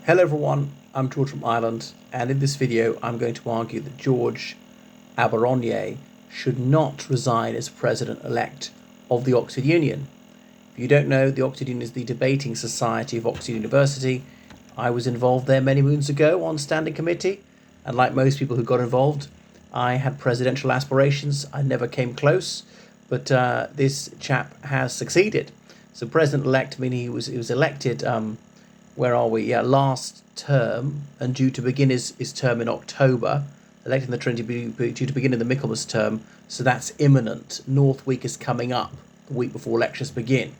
Hello everyone, I'm George from Ireland, and in this video I'm going to argue that George Abaraonye should not resign as President-elect of the Oxford Union. If you don't know, the Oxford Union is the debating society of Oxford University. I was involved there many moons ago on standing committee, and like most people who got involved, I had presidential aspirations. I never came close, but this chap has succeeded. So President-elect, I mean, he was elected where are we? Yeah, last term, and due to begin his term in October, electing the Trinity due to begin in the Michaelmas term, so that's imminent. North Week is coming up, the week before lectures begin.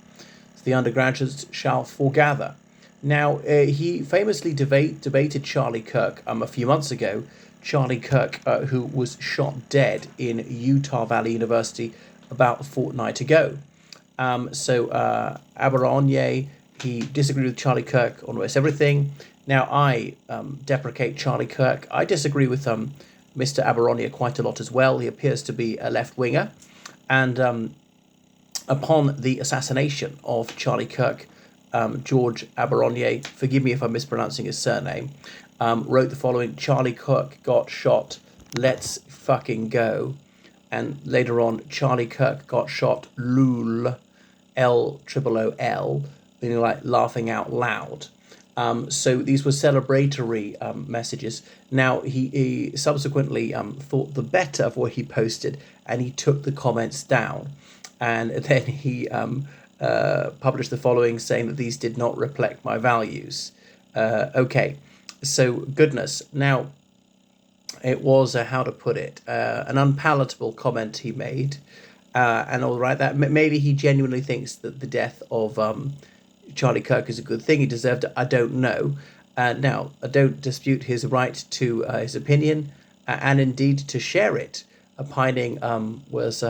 So the undergraduates shall foregather. Now, he famously debated Charlie Kirk a few months ago. Charlie Kirk, who was shot dead in Utah Valley University about a fortnight ago. Abaraonye, he disagreed with Charlie Kirk on almost everything. Now, I deprecate Charlie Kirk. I disagree with Mr. Abaraonye quite a lot as well. He appears to be a left-winger. And upon the assassination of Charlie Kirk, George Abaraonye, forgive me if I'm mispronouncing his surname, wrote the following: Charlie Kirk got shot, let's fucking go. And later on, Charlie Kirk got shot, lol, L-O-O-L, meaning like laughing out loud. So these were celebratory messages. Now, he subsequently thought the better of what he posted, and he took the comments down. And then he published the following, saying that these did not reflect my values. Okay, so goodness. Now, it was, how to put it, an unpalatable comment he made. And all right, that maybe he genuinely thinks that the death of Charlie Kirk is a good thing. He deserved it. I don't know. Now, I don't dispute his right to his opinion, and indeed to share it. Opining was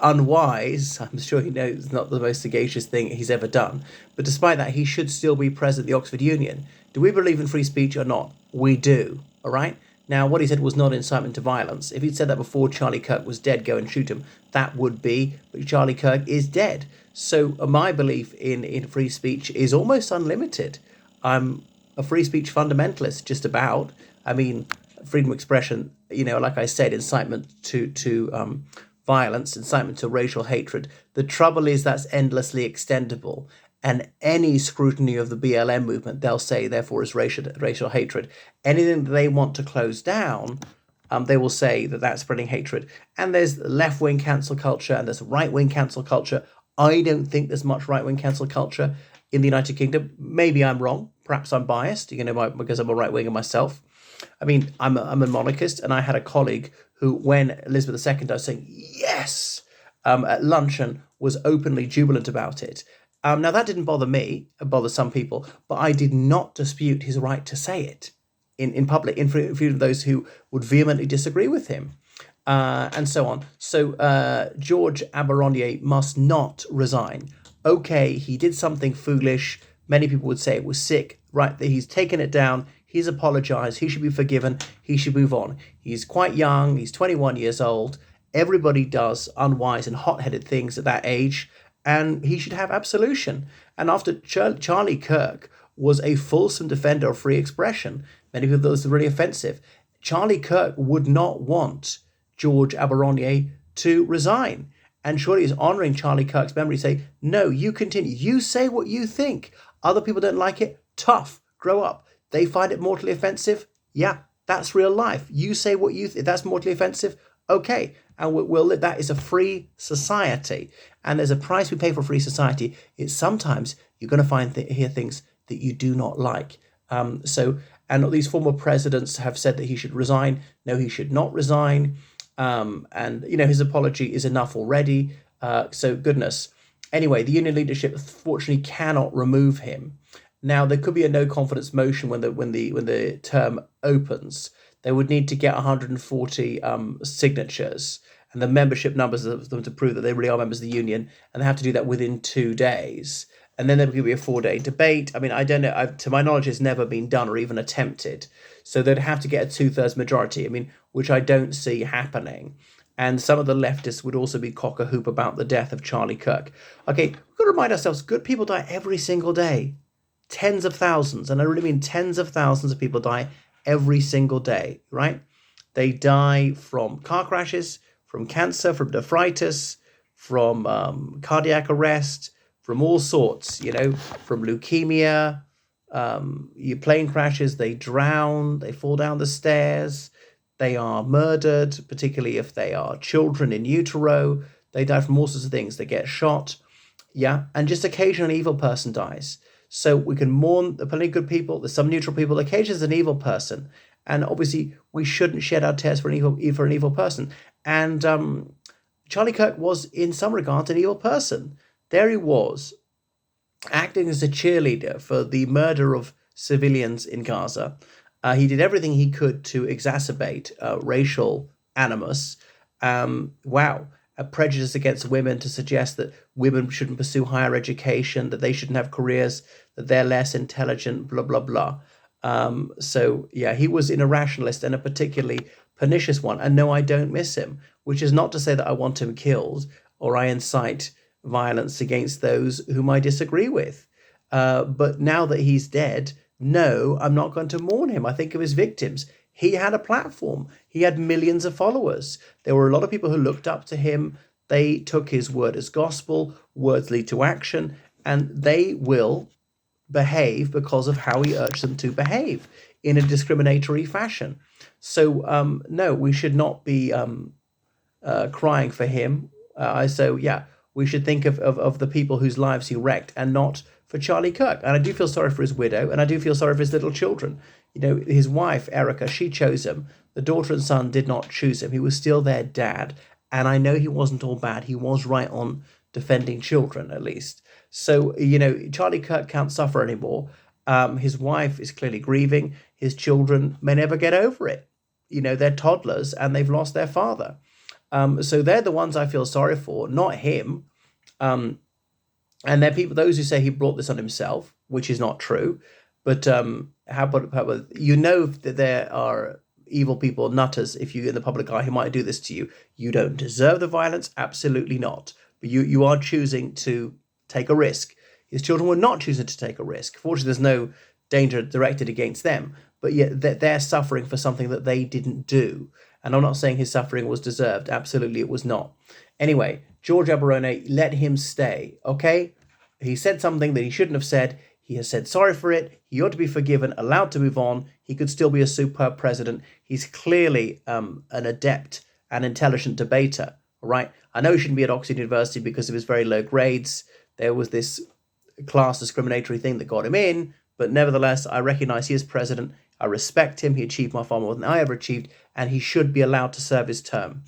unwise. I'm sure he knows not the most sagacious thing he's ever done. But despite that, he should still be president of the Oxford Union. Do we believe in free speech or not? We do. All right? Now, what he said was not incitement to violence. If he'd said that before Charlie Kirk was dead, go and shoot him, that would be, but Charlie Kirk is dead. So my belief in free speech is almost unlimited. I'm a free speech fundamentalist, just about. I mean, freedom of expression, like I said, incitement to violence, incitement to racial hatred. The trouble is that's endlessly extendable. And any scrutiny of the BLM movement, they'll say, therefore, is racial hatred. Anything that they want to close down, they will say that that's spreading hatred. And there's left-wing cancel culture and there's right-wing cancel culture. I don't think there's much right-wing cancel culture in the United Kingdom. Maybe I'm wrong. Perhaps I'm biased, because I'm a right-winger myself. I mean, I'm a monarchist, and I had a colleague who, when Elizabeth II died, saying yes at luncheon, was openly jubilant about it. Now, that didn't bother me, it bothered some people, but I did not dispute his right to say it in public, in front of those who would vehemently disagree with him, and so on. So George Abaraonye must not resign. Okay, he did something foolish. Many people would say it was sick, right? That he's taken it down. He's apologized. He should be forgiven. He should move on. He's quite young. He's 21 years old. Everybody does unwise and hot-headed things at that age, and he should have absolution. And after Charlie Kirk was a fulsome defender of free expression, many people thought this was really offensive. Charlie Kirk would not want George Abaraonye to resign. And surely it's honouring Charlie Kirk's memory to say, no, you continue. You say what you think. Other people don't like it. Tough. Grow up. They find it mortally offensive. Yeah, that's real life. You say what you think. That's mortally offensive. Okay. And we'll live. That is a free society. And there's a price we pay for free society. It's sometimes you're going to hear things that you do not like. And these former presidents have said that he should resign. No, he should not resign. And his apology is enough already. So goodness. Anyway, the union leadership fortunately cannot remove him. Now, there could be a no confidence motion when the term opens. They would need to get 140 signatures and the membership numbers of them to prove that they really are members of the union, and they have to do that within 2 days. And then there could be a 4-day debate. I mean, I don't know. To my knowledge, it's never been done or even attempted. So they'd have to get a 2/3 majority. I mean, which I don't see happening. And some of the leftists would also be cock-a-hoop about the death of Charlie Kirk. Okay, we've got to remind ourselves, good people die every single day. tens of thousands, and I really mean tens of thousands of people die every single day, right? They die from car crashes, from cancer, from nephritis, from cardiac arrest, from all sorts, from leukemia, your plane crashes, they drown, they fall down the stairs, they are murdered, particularly if they are children in utero. They die from all sorts of things. They get shot, yeah, and just occasionally an evil person dies. So we can mourn the plenty good people. There's some neutral people. Occasionally, there's an evil person, and obviously we shouldn't shed our tears for an evil person. And Charlie Kirk was, in some regards, an evil person. There he was, acting as a cheerleader for the murder of civilians in Gaza. He did everything he could to exacerbate racial animus. Wow. A prejudice against women, to suggest that women shouldn't pursue higher education, that they shouldn't have careers, that they're less intelligent, blah, blah, blah. So, yeah, he was an irrationalist, and a particularly pernicious one. And no, I don't miss him, which is not to say that I want him killed or I incite violence against those whom I disagree with. But now that he's dead, no, I'm not going to mourn him. I think of his victims. He had a platform. He had millions of followers. There were a lot of people who looked up to him. They took his word as gospel. Words lead to action, and they will behave because of how he urged them to behave in a discriminatory fashion. So, no, we should not be crying for him. So, yeah, we should think of the people whose lives he wrecked, and not for Charlie Kirk. And I do feel sorry for his widow, and I do feel sorry for his little children. His wife, Erica, she chose him. The daughter and son did not choose him. He was still their dad. And I know he wasn't all bad. He was right on defending children, at least. So, Charlie Kirk can't suffer anymore. His wife is clearly grieving. His children may never get over it. They're toddlers and they've lost their father. So they're the ones I feel sorry for, not him. And they're those who say he brought this on himself, which is not true. But how about that there are evil people, nutters, if you're in the public eye, who might do this to you. You don't deserve the violence, absolutely not. But you are choosing to take a risk. His children were not choosing to take a risk. Fortunately, there's no danger directed against them, but yet they're suffering for something that they didn't do. And I'm not saying his suffering was deserved. Absolutely, it was not. Anyway, George Abaraonye, let him stay, okay? He said something that he shouldn't have said. He has said sorry for it. He ought to be forgiven, allowed to move on. He could still be a superb president. He's clearly an adept and intelligent debater, all right? I know he shouldn't be at Oxford University because of his very low grades. There was this class discriminatory thing that got him in, but nevertheless, I recognize he is president. I respect him. He achieved far more than I ever achieved, and he should be allowed to serve his term.